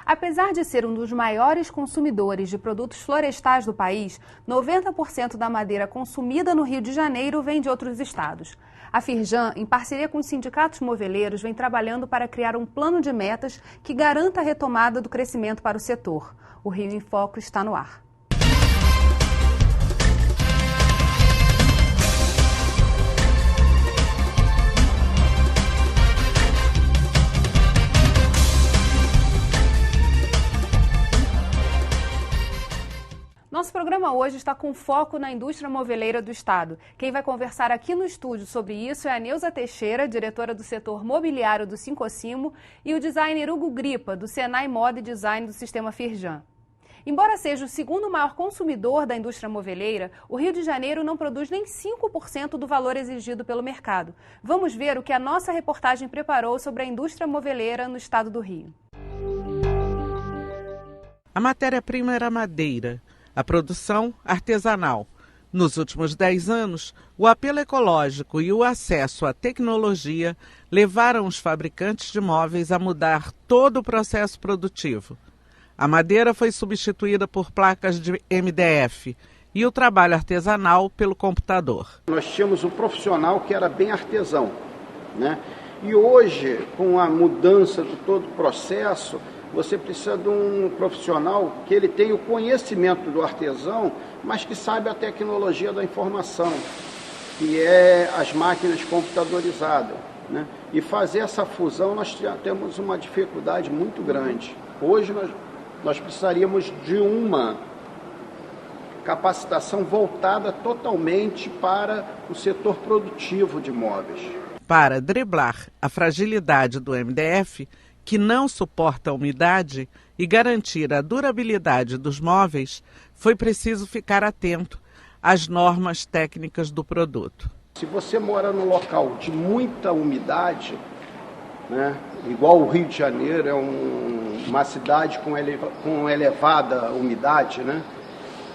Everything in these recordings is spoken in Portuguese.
Apesar de ser um dos maiores consumidores de produtos florestais do país, 90% da madeira consumida no Rio de Janeiro vem de outros estados. A Firjan, em parceria com os sindicatos moveleiros, vem trabalhando para criar um plano de metas que garanta a retomada do crescimento para o setor. O Rio em Foco está no ar. Nosso programa hoje está com foco na indústria moveleira do estado. Quem vai conversar aqui no estúdio sobre isso é a Neuza Teixeira, diretora do setor mobiliário do Sincosimo, e o designer Hugo Gripa, do Senai Moda e Design do Sistema Firjan. Embora seja o segundo maior consumidor da indústria moveleira, o Rio de Janeiro não produz nem 5% do valor exigido pelo mercado. Vamos ver o que a nossa reportagem preparou sobre a indústria moveleira no estado do Rio. A matéria-prima era madeira. A produção artesanal. Nos últimos 10 anos, o apelo ecológico e o acesso à tecnologia levaram os fabricantes de móveis a mudar todo o processo produtivo. A madeira foi substituída por placas de MDF e o trabalho artesanal pelo computador. Nós tínhamos um profissional que era bem artesão, né? E hoje, com a mudança de todo o processo, você precisa de um profissional que ele tenha o conhecimento do artesão, mas que saiba a tecnologia da informação, que é as máquinas computadorizadas, né? E fazer essa fusão nós temos uma dificuldade muito grande. Hoje nós precisaríamos de uma capacitação voltada totalmente para o setor produtivo de móveis. Para driblar a fragilidade do MDF, que não suporta a umidade, e garantir a durabilidade dos móveis, foi preciso ficar atento às normas técnicas do produto. Se você mora num local de muita umidade, né, igual o Rio de Janeiro, é uma cidade com elevada umidade, né,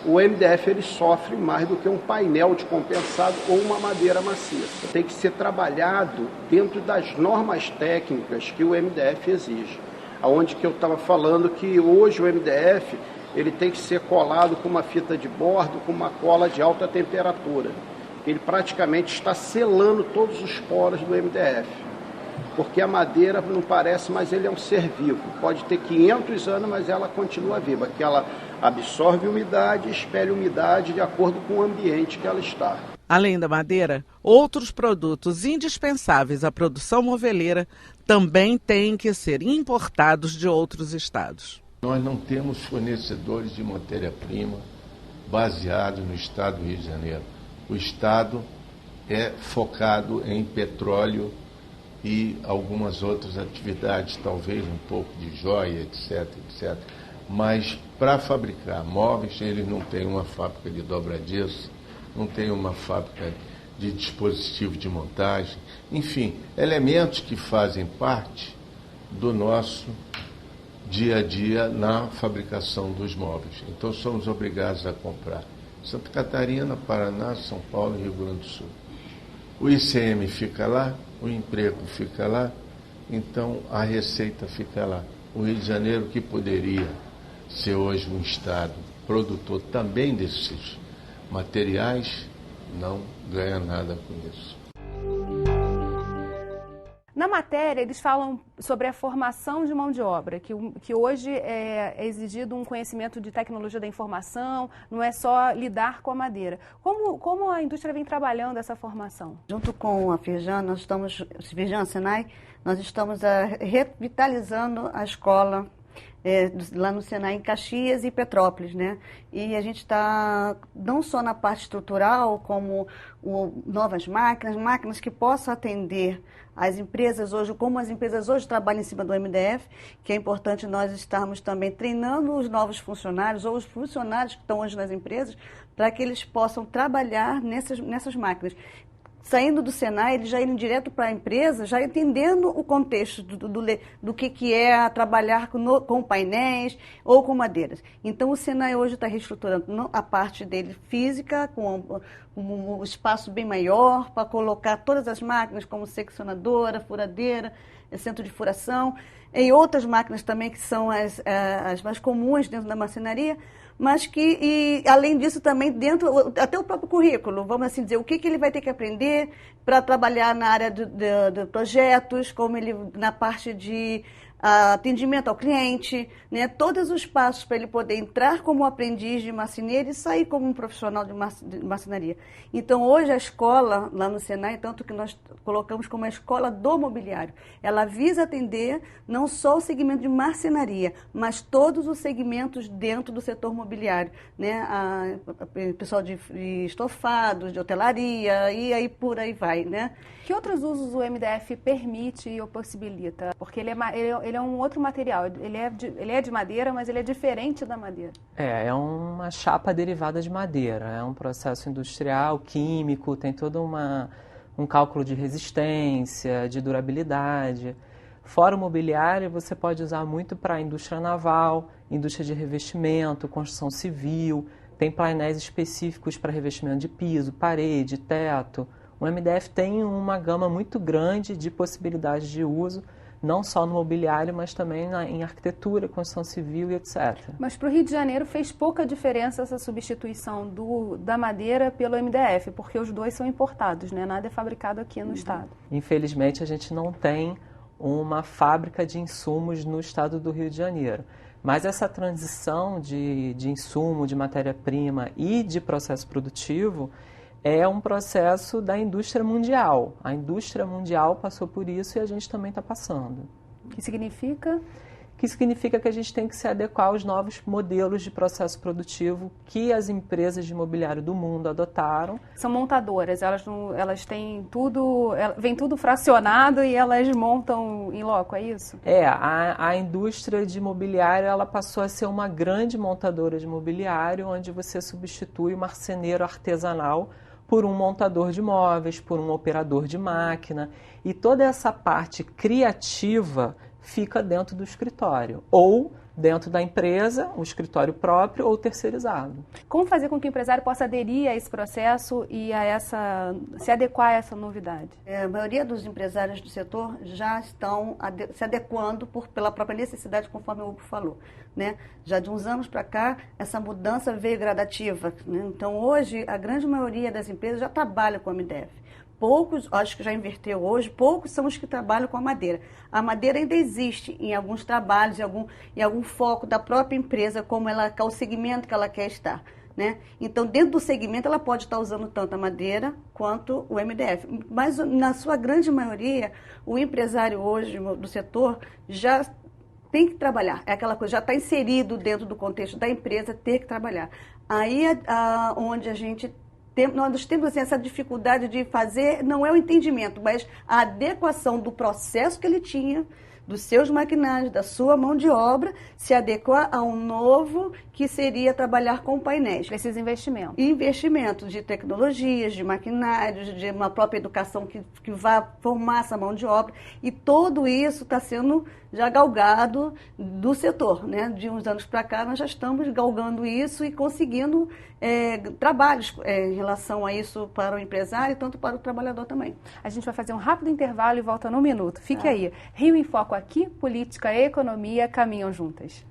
o MDF ele sofre mais do que um painel de compensado ou uma madeira maciça. Tem que ser trabalhado dentro das normas técnicas que o MDF exige. Aonde que eu estava falando que hoje o MDF ele tem que ser colado com uma fita de bordo, com uma cola de alta temperatura. Ele praticamente está selando todos os poros do MDF. Porque a madeira não parece, mas ele é um ser vivo. Pode ter 500 anos, mas ela continua viva, que ela absorve umidade e espelha umidade de acordo com o ambiente que ela está. Além da madeira, outros produtos indispensáveis à produção moveleira também têm que ser importados de outros estados. Nós não temos fornecedores de matéria-prima baseados no estado do Rio de Janeiro. O estado é focado em petróleo e algumas outras atividades, talvez um pouco de joia, etc, etc. Mas para fabricar móveis, eles não têm uma fábrica de dobradiço, não tem uma fábrica de dispositivo de montagem, enfim, elementos que fazem parte do nosso dia a dia na fabricação dos móveis. Então somos obrigados a comprar Santa Catarina, Paraná, São Paulo e Rio Grande do Sul. O ICM fica lá, o emprego fica lá, então a receita fica lá. O Rio de Janeiro, que poderia ser hoje um estado produtor também desses materiais, não ganha nada com isso. Na matéria, eles falam sobre a formação de mão de obra, que hoje é exigido um conhecimento de tecnologia da informação, não é só lidar com a madeira. Como a indústria vem trabalhando essa formação? Junto com a Firjan, Firjan Senai, nós estamos revitalizando a escola lá no Senai, em Caxias e Petrópolis, né? E a gente está não só na parte estrutural, como novas máquinas que possam atender as empresas hoje, como as empresas hoje trabalham em cima do MDF, que é importante nós estarmos também treinando os novos funcionários ou os funcionários que estão hoje nas empresas, para que eles possam trabalhar nessas máquinas. Saindo do Senai, eles já indo direto para a empresa, já entendendo o contexto do que é trabalhar com painéis ou com madeiras. Então, o Senai hoje está reestruturando a parte dele física, com um espaço bem maior, para colocar todas as máquinas, como seccionadora, furadeira, centro de furação, e outras máquinas também que são as mais comuns dentro da marcenaria, mas que, além disso, também dentro, até o próprio currículo, vamos assim dizer, o que ele vai ter que aprender para trabalhar na área de projetos, como ele na parte de atendimento ao cliente, né? Todos os passos para ele poder entrar como aprendiz de marceneiro e sair como um profissional de marcenaria. Então, hoje a escola, lá no Senai, tanto que nós colocamos como a escola do mobiliário, ela visa atender não só o segmento de marcenaria, mas todos os segmentos dentro do setor mobiliário, né? Pessoal de estofados, de hotelaria, e aí por aí vai, né? Que outros usos o MDF permite ou possibilita? Porque ele é um outro material, ele é de madeira, mas ele é diferente da madeira. É uma chapa derivada de madeira, é um processo industrial, químico, tem todo um cálculo de resistência, de durabilidade. Fora o mobiliário, você pode usar muito para a indústria naval, indústria de revestimento, construção civil, tem painéis específicos para revestimento de piso, parede, teto. O MDF tem uma gama muito grande de possibilidades de uso, não só no mobiliário, mas também em arquitetura, construção civil e etc. Mas para o Rio de Janeiro fez pouca diferença essa substituição da madeira pelo MDF, porque os dois são importados, né? Nada é fabricado aqui no estado. Infelizmente, a gente não tem uma fábrica de insumos no estado do Rio de Janeiro. Mas essa transição de insumo, de matéria-prima e de processo produtivo é um processo da indústria mundial. A indústria mundial passou por isso e a gente também está passando. O que significa? Que significa que a gente tem que se adequar aos novos modelos de processo produtivo que as empresas de imobiliário do mundo adotaram. São montadoras, elas têm tudo, vem tudo fracionado e elas montam em loco, é isso? A indústria de imobiliário ela passou a ser uma grande montadora de imobiliário, onde você substitui o marceneiro artesanal por um montador de móveis, por um operador de máquina, e toda essa parte criativa fica dentro do escritório, ou dentro da empresa, um escritório próprio ou terceirizado. Como fazer com que o empresário possa aderir a esse processo e se adequar a essa novidade? A maioria dos empresários do setor já estão se adequando pela própria necessidade, conforme o Hugo falou, né? Já de uns anos para cá, essa mudança veio gradativa, né? Então, hoje, a grande maioria das empresas já trabalha com a MDF. Poucos, acho que já inverteu hoje, poucos são os que trabalham com a madeira. A madeira ainda existe em alguns trabalhos, em algum foco da própria empresa, como qual o segmento que ela quer estar, né? Então, dentro do segmento, ela pode estar usando tanto a madeira quanto o MDF. Mas, na sua grande maioria, o empresário hoje do setor já tem que trabalhar. É aquela coisa, já está inserido dentro do contexto da empresa, ter que trabalhar. Aí é onde nós temos assim, essa dificuldade de fazer, não é o entendimento, mas a adequação do processo que ele tinha, dos seus maquinários, da sua mão de obra, se adequar a um novo que seria trabalhar com painéis. Precisa investimento. Investimentos de tecnologias, de maquinários, de uma própria educação que vá formar essa mão de obra. E tudo isso está sendo já galgado do setor, né? De uns anos para cá, nós já estamos galgando isso e conseguindo trabalhos em relação a isso para o empresário e tanto para o trabalhador também. A gente vai fazer um rápido intervalo e volta num minuto. Fique aí. Rio em Foco aqui, política e economia caminham juntas.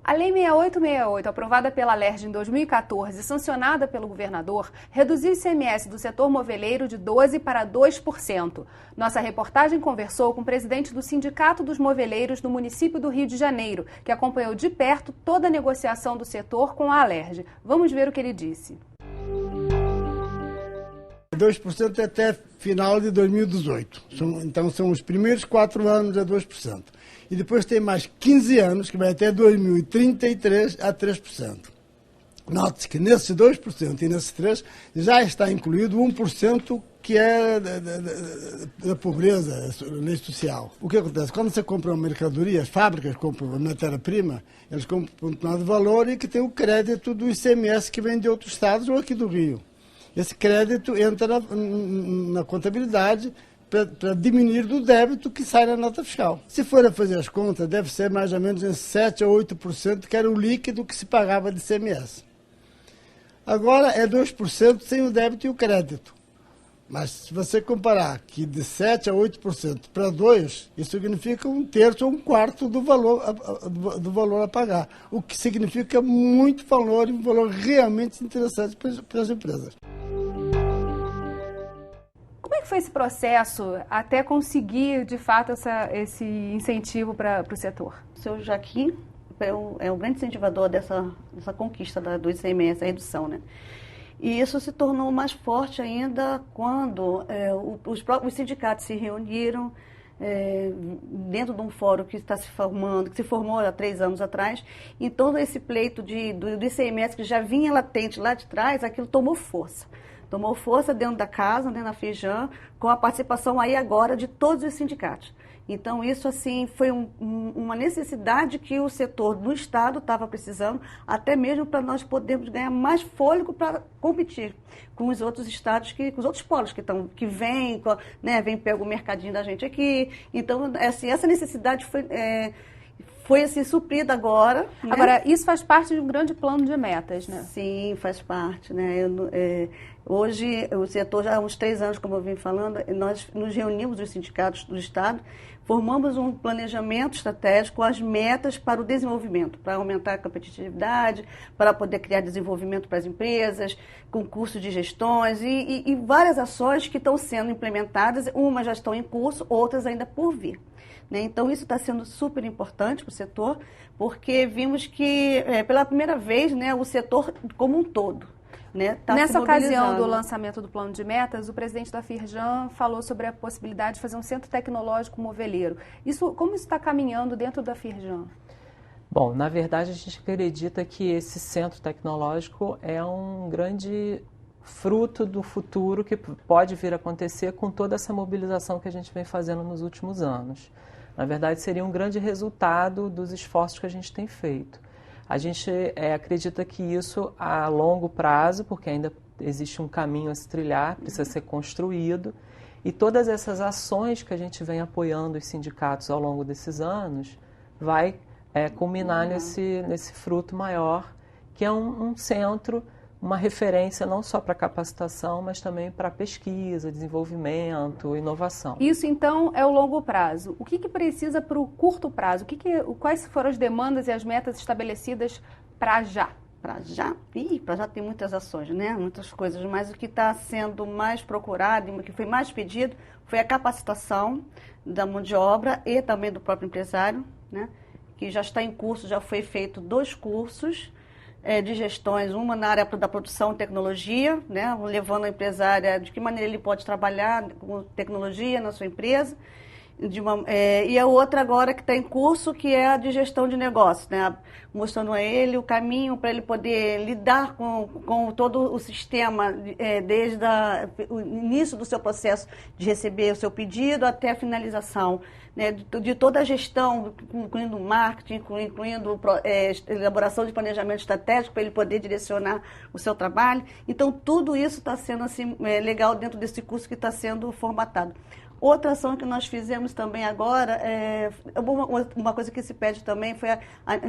A Lei 6868, aprovada pela LERJ em 2014 e sancionada pelo governador, reduziu o ICMS do setor moveleiro de 12% para 2%. Nossa reportagem conversou com o presidente do Sindicato dos Moveleiros do município do Rio de Janeiro, que acompanhou de perto toda a negociação do setor com a LERJ. Vamos ver o que ele disse. 2% até final de 2018. Então, são os primeiros 4 anos a 2%. E depois tem mais 15 anos, que vai até 2033, a 3%. Note-se que nesses 2% e nesses 3% já está incluído 1% que é da pobreza, lei social. O que acontece? Quando você compra uma mercadoria, as fábricas compram uma matéria-prima, eles compram um determinado valor e que tem o crédito do ICMS que vem de outros estados ou aqui do Rio. Esse crédito entra na contabilidade para diminuir do débito que sai na nota fiscal. Se for a fazer as contas, deve ser mais ou menos em 7% a 8%, que era o líquido que se pagava de ICMS. Agora é 2% sem o débito e o crédito. Mas se você comparar que de 7% a 8% para 2%, isso significa 1/3 ou 1/4 do valor a pagar. O que significa muito valor e um valor realmente interessante para as empresas. Como é que foi esse processo até conseguir, de fato, esse incentivo para o setor? O seu Joaquim é o grande incentivador dessa conquista do ICMS, a redução, né? E isso se tornou mais forte ainda quando os sindicatos se reuniram dentro de um fórum que está se formando, que se formou há 3 anos atrás, e todo esse pleito do ICMS que já vinha latente lá de trás, aquilo tomou força. Tomou força dentro da casa, dentro da Firjan, com a participação aí agora de todos os sindicatos. Então, isso assim foi uma necessidade que o setor do Estado estava precisando, até mesmo para nós podermos ganhar mais fôlego para competir com os outros estados, com os outros polos que vêm, né, pega o mercadinho da gente aqui. Então, assim, essa necessidade foi assim, suprida agora. Né? Agora, isso faz parte de um grande plano de metas, né? Sim, faz parte, né? Hoje, o setor, já há uns 3 anos, como eu vim falando, nós nos reunimos, os sindicatos do Estado, formamos um planejamento estratégico com as metas para o desenvolvimento, para aumentar a competitividade, para poder criar desenvolvimento para as empresas, concurso de gestões e várias ações que estão sendo implementadas, umas já estão em curso, outras ainda por vir. Né? Então, isso está sendo super importante para o setor, porque vimos que, pela primeira vez, né, o setor como um todo, né, tá Nessa ocasião do lançamento do plano de metas, o presidente da Firjan falou sobre a possibilidade de fazer um centro tecnológico moveleiro. Como isso está caminhando dentro da Firjan? Bom, na verdade, a gente acredita que esse centro tecnológico é um grande fruto do futuro que pode vir a acontecer com toda essa mobilização que a gente vem fazendo nos últimos anos. Na verdade, seria um grande resultado dos esforços que a gente tem feito. A gente acredita que isso a longo prazo, porque ainda existe um caminho a se trilhar, precisa ser construído, e todas essas ações que a gente vem apoiando os sindicatos ao longo desses anos vai culminar nesse fruto maior, que é um centro, uma referência não só para capacitação, mas também para pesquisa, desenvolvimento, inovação. Isso, então, é o longo prazo. O que precisa para o curto prazo? Quais foram as demandas e as metas estabelecidas para já? Para já? Para já tem muitas ações, né? Muitas coisas, mas o que está sendo mais procurado e o que foi mais pedido foi a capacitação da mão de obra e também do próprio empresário, né? Que já está em curso, já foi feito 2 cursos de gestões, uma na área da produção e tecnologia, né, levando a empresária de que maneira ele pode trabalhar com tecnologia na sua empresa, e a outra agora que está em curso, que é a de gestão de negócios, né, mostrando a ele o caminho para ele poder lidar com todo o sistema, desde o início do seu processo de receber o seu pedido até a finalização, né, de toda a gestão, incluindo marketing, incluindo elaboração de planejamento estratégico para ele poder direcionar o seu trabalho. Então, tudo isso está sendo assim, legal dentro desse curso que está sendo formatado. Outra ação que nós fizemos também agora, uma coisa que se pede também foi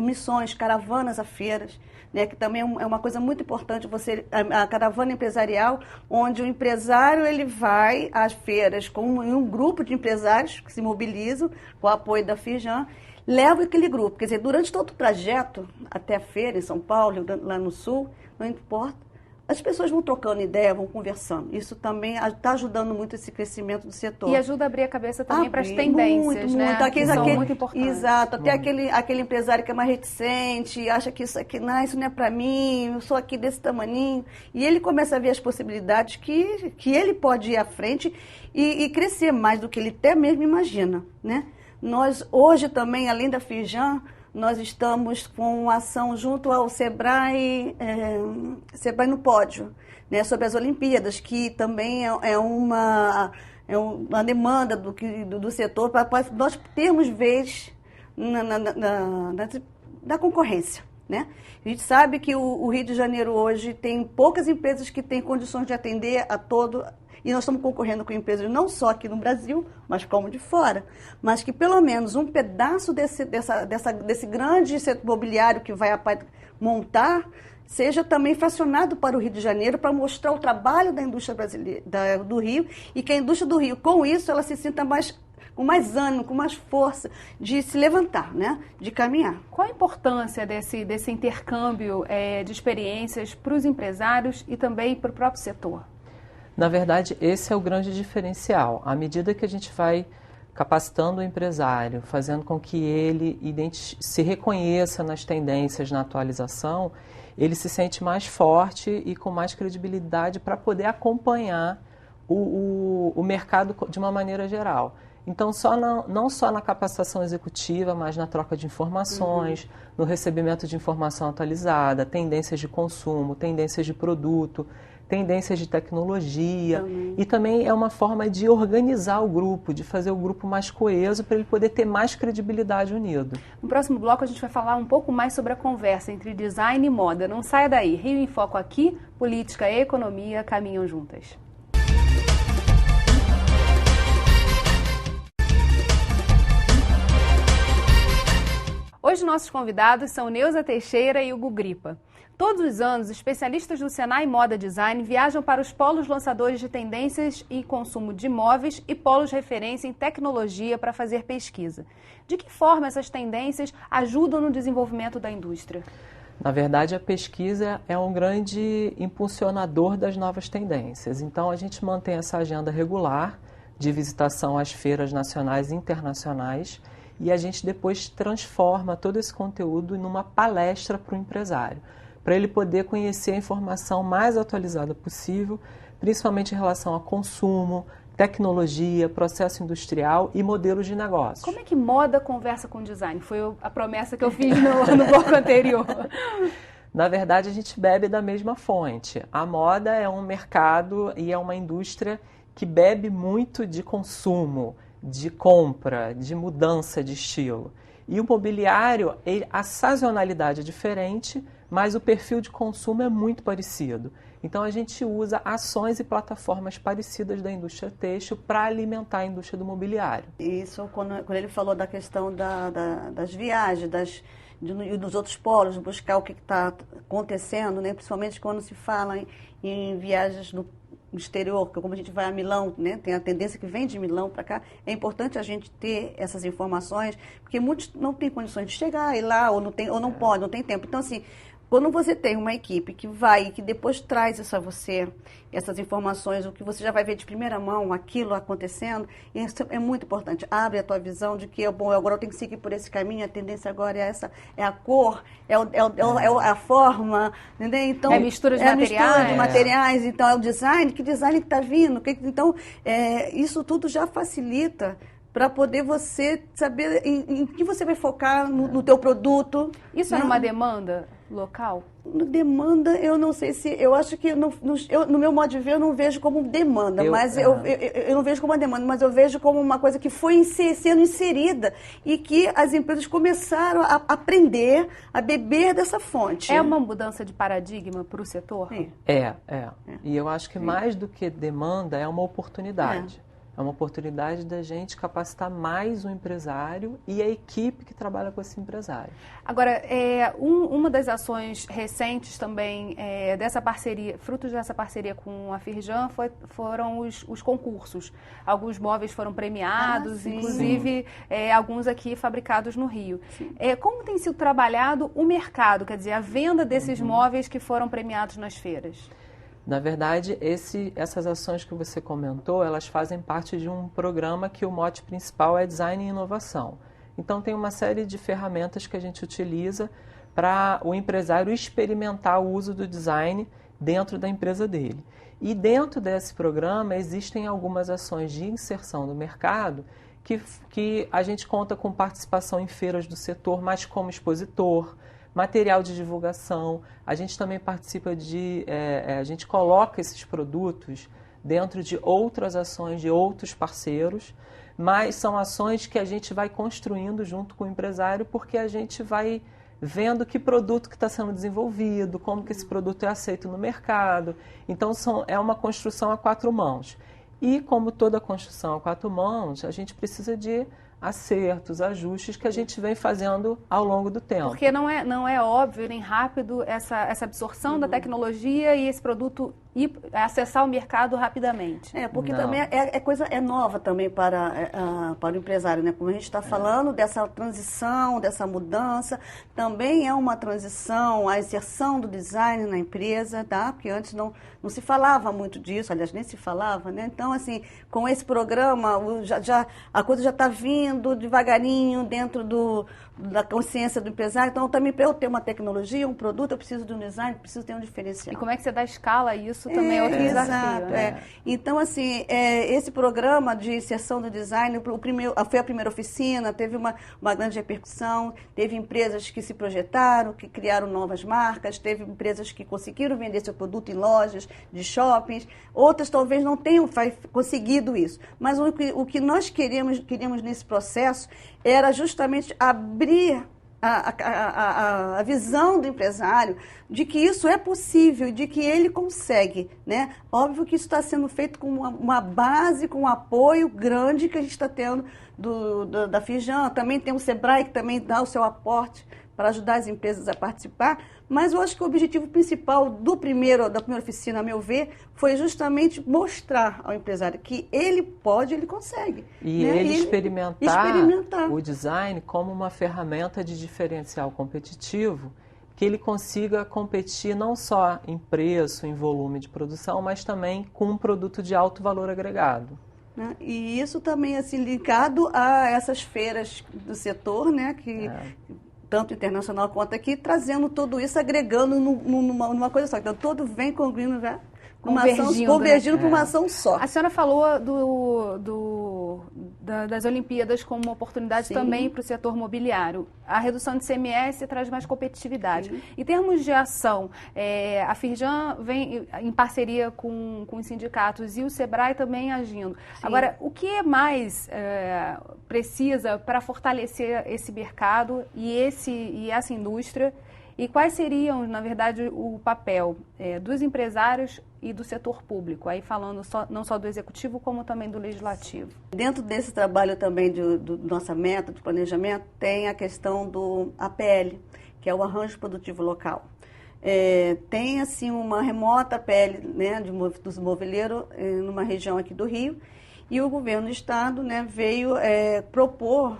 missões, caravanas a feiras, né, que também é uma coisa muito importante, a caravana empresarial, onde o empresário ele vai às feiras com um grupo de empresários que se mobilizam com o apoio da Firjan, leva aquele grupo, quer dizer, durante todo o trajeto até a feira em São Paulo, lá no Sul, não importa, as pessoas vão trocando ideia, vão conversando. Isso também está ajudando muito esse crescimento do setor. E ajuda a abrir a cabeça também para as tendências, né? Muito. São muito importantes. Exato. Até aquele empresário que é mais reticente, acha que isso não é para mim, eu sou aqui desse tamaninho. E ele começa a ver as possibilidades que ele pode ir à frente e crescer mais do que ele até mesmo imagina, né? Nós, hoje também, além da Firjan, nós estamos com uma ação junto ao Sebrae no Pódio, né, sobre as Olimpíadas, que também é uma demanda do setor para nós termos vez na concorrência. Né? A gente sabe que o Rio de Janeiro hoje tem poucas empresas que têm condições de atender a todo. E nós estamos concorrendo com empresas não só aqui no Brasil, mas como de fora. Mas que pelo menos um pedaço desse grande setor imobiliário que vai montar, seja também fracionado para o Rio de Janeiro, para mostrar o trabalho da indústria brasileira, do Rio, e que a indústria do Rio, com isso, ela se sinta com mais ânimo, com mais força de se levantar, né? De caminhar. Qual a importância desse intercâmbio de experiências para os empresários e também para o próprio setor? Na verdade, esse é o grande diferencial. À medida que a gente vai capacitando o empresário, fazendo com que ele se reconheça nas tendências, na atualização, ele se sente mais forte e com mais credibilidade para poder acompanhar o mercado de uma maneira geral. Então, não só na capacitação executiva, mas na troca de informações, no recebimento de informação atualizada, tendências de consumo, tendências de produto, tendências de tecnologia, e também é uma forma de organizar o grupo, de fazer o grupo mais coeso para ele poder ter mais credibilidade unido. No próximo bloco a gente vai falar um pouco mais sobre a conversa entre design e moda. Não saia daí. Rio em Foco aqui, política e economia caminham juntas. Hoje nossos convidados são Neuza Teixeira e Hugo Gripa. Todos os anos, especialistas do Senai Moda Design viajam para os polos lançadores de tendências e consumo de imóveis e polos referência em tecnologia para fazer pesquisa. De que forma essas tendências ajudam no desenvolvimento da indústria? Na verdade, a pesquisa é um grande impulsionador das novas tendências. Então, a gente mantém essa agenda regular de visitação às feiras nacionais e internacionais e a gente depois transforma todo esse conteúdo numa palestra para o empresário, para ele poder conhecer a informação mais atualizada possível, principalmente em relação a consumo, tecnologia, processo industrial e modelos de negócio. Como é que moda conversa com design? Foi a promessa que eu fiz no bloco anterior. Na verdade, a gente bebe da mesma fonte. A moda é um mercado e é uma indústria que bebe muito de consumo, de compra, de mudança de estilo. E o mobiliário, a sazonalidade é diferente, mas o perfil de consumo é muito parecido. Então, a gente usa ações e plataformas parecidas da indústria têxtil para alimentar a indústria do mobiliário. Isso, quando ele falou da questão das viagens, dos outros polos, buscar o que está acontecendo, né? Principalmente quando se fala em viagens no exterior, que como a gente vai a Milão, né, tem a tendência que vem de Milão para cá, é importante a gente ter essas informações, porque muitos não têm condições de chegar e lá, ou não pode, não tem tempo. Então, assim, quando você tem uma equipe que vai e que depois traz isso a você, essas informações, o que você já vai ver de primeira mão, aquilo acontecendo, isso é muito importante. Abre a tua visão de que, bom, agora eu tenho que seguir por esse caminho, a tendência agora é essa, é a cor, é a forma, entendeu? Então, é a mistura de materiais, então é o design, que design que está vindo, então isso tudo já facilita para poder você saber em que você vai focar no teu produto. Isso é uma demanda local? Demanda, eu não sei se... Eu acho que, no meu modo de ver, eu não vejo como demanda, eu não vejo como uma demanda, mas eu vejo como uma coisa que foi sendo inserida e que as empresas começaram a aprender, a beber dessa fonte. É uma mudança de paradigma para o setor? É. E eu acho que mais do que demanda, é uma oportunidade. É uma oportunidade da gente capacitar mais o empresário e a equipe que trabalha com esse empresário. Agora, uma das ações recentes também dessa parceria, frutos dessa parceria com a Firjan, foram os concursos. Alguns móveis foram premiados, inclusive alguns aqui fabricados no Rio. Como tem sido trabalhado o mercado, quer dizer, a venda desses móveis que foram premiados nas feiras? Na verdade, essas ações que você comentou, elas fazem parte de um programa que o mote principal é design e inovação. Então, tem uma série de ferramentas que a gente utiliza para o empresário experimentar o uso do design dentro da empresa dele. E dentro desse programa existem algumas ações de inserção do mercado que a gente conta com participação em feiras do setor, mas como expositor, material de divulgação. A gente também participa a gente coloca esses produtos dentro de outras ações de outros parceiros, mas são ações que a gente vai construindo junto com o empresário, porque a gente vai vendo que produto que está sendo desenvolvido, como que esse produto é aceito no mercado. Então, é uma construção a quatro mãos. E, como toda construção a quatro mãos, a gente precisa de acertos, ajustes que a gente vem fazendo ao longo do tempo. Porque não é óbvio nem rápido essa absorção da tecnologia e esse produto acessar o mercado rapidamente. Porque também é nova também para o empresário, né? Como a gente está falando dessa transição, dessa mudança, também é uma transição, a inserção do design na empresa, tá? Porque antes não se falava muito disso, aliás, nem se falava, né? Então, assim, com esse programa, a coisa já está vindo devagarinho dentro da consciência do empresário. Então, também para eu ter uma tecnologia, um produto, eu preciso de um design, preciso ter um diferencial. E como é que você dá escala a isso também é outro desafio, né? Então, assim, esse programa de inserção do design, foi a primeira oficina, teve uma grande repercussão, teve empresas que se projetaram, que criaram novas marcas, teve empresas que conseguiram vender seu produto em lojas de shoppings, outras talvez não tenham conseguido isso. Mas o que nós queríamos nesse processo era justamente abrir a visão do empresário de que isso é possível, de que ele consegue, né? Óbvio que isso está sendo feito com uma base, com um apoio grande que a gente está tendo da Firjan. Também tem o Sebrae, que também dá o seu aporte para ajudar as empresas a participar, mas eu acho que o objetivo principal da primeira oficina, a meu ver, foi justamente mostrar ao empresário que ele pode, ele consegue. E né? ele experimentar o design como uma ferramenta de diferencial competitivo, que ele consiga competir não só em preço, em volume de produção, mas também com um produto de alto valor agregado. Né? E isso também assim, ligado a essas feiras do setor, né, que tanto internacional quanto aqui, trazendo tudo isso, agregando numa coisa só. Então, todo vem convindo já, convergindo para uma ação só. A senhora falou das Olimpíadas como uma oportunidade também para o setor mobiliário. A redução de CMS traz mais competitividade. Sim. Em termos de ação, a Firjan vem em parceria com os sindicatos e o Sebrae também agindo. Sim. Agora, o que mais precisa para fortalecer esse mercado e essa indústria? E quais seriam, na verdade, o papel dos empresários e do setor público? Aí falando não só do executivo, como também do legislativo. Dentro desse trabalho também do nossa meta de planejamento, tem a questão do APL, que é o Arranjo Produtivo Local. Tem, assim, uma remota APL, né, dos mobileiros numa região aqui do Rio. E o governo do estado, né, veio propor,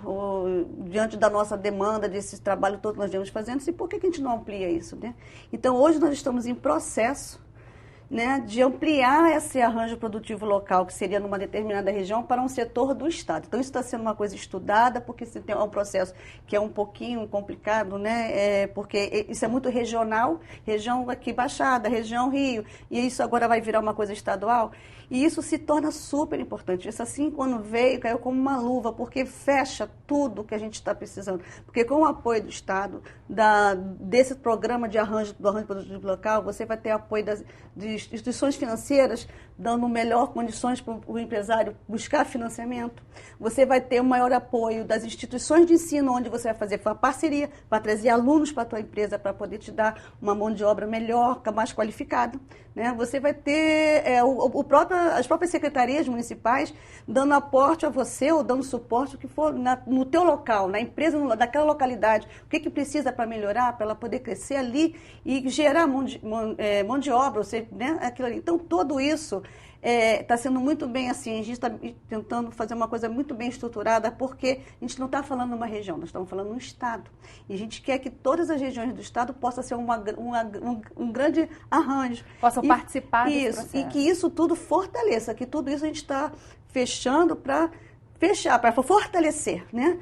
diante da nossa demanda, desse trabalho todo que nós estamos fazendo, por que a gente não amplia isso? Né? Então, hoje nós estamos em processo, né, de ampliar esse arranjo produtivo local, que seria numa determinada região, para um setor do estado. Então, isso está sendo uma coisa estudada, porque é um processo que é um pouquinho complicado, né, porque isso é muito regional, região aqui Baixada, região Rio, e isso agora vai virar uma coisa estadual. E isso se torna super importante. Isso assim, quando veio, caiu como uma luva, porque fecha tudo que a gente está precisando. Porque com o apoio do Estado, desse programa do arranjo produtivo local, você vai ter apoio de instituições financeiras, dando melhor condições para o empresário buscar financiamento. Você vai ter um maior apoio das instituições de ensino, onde você vai fazer uma parceria para trazer alunos para a tua empresa, para poder te dar uma mão de obra melhor, mais qualificada. Né? Você vai ter as próprias secretarias municipais dando aporte a você ou dando suporte, o que for no teu local, na empresa, daquela localidade. O que precisa para melhorar, para ela poder crescer ali e gerar mão de obra, ou seja, né? Aquilo ali. Então, tudo isso está sendo muito bem assim, a gente está tentando fazer uma coisa muito bem estruturada, porque a gente não está falando numa região, nós estamos falando num estado. E a gente quer que todas as regiões do estado possam ser um grande arranjo. Possam participar desse processo. E que isso tudo fortaleça, que tudo isso a gente está fechando para fortalecer, né?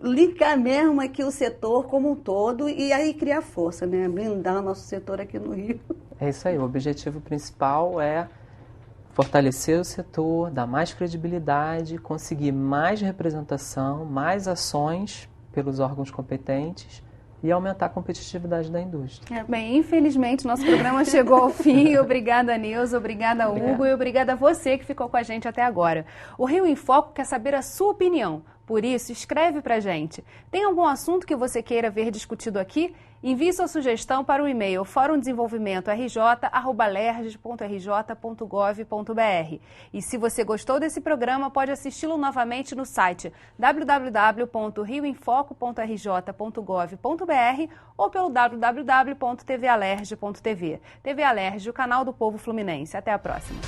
Linkar mesmo aqui o setor como um todo e aí criar força, né? Blindar o nosso setor aqui no Rio. É isso aí, o objetivo principal é fortalecer o setor, dar mais credibilidade, conseguir mais representação, mais ações pelos órgãos competentes e aumentar a competitividade da indústria. Bem, infelizmente, nosso programa chegou ao fim. Obrigada, Neuza, obrigada, Hugo, e obrigada a você que ficou com a gente até agora. O Rio em Foco quer saber a sua opinião. Por isso, escreve pra gente. Tem algum assunto que você queira ver discutido aqui? Envie sua sugestão para o e-mail forumdesenvolvimentorj@lerj.gov.br. E se você gostou desse programa, pode assisti-lo novamente no site www.rioemfoco.rj.gov.br ou pelo www.tvalerj.tv. TV Alerj, o canal do povo fluminense. Até a próxima.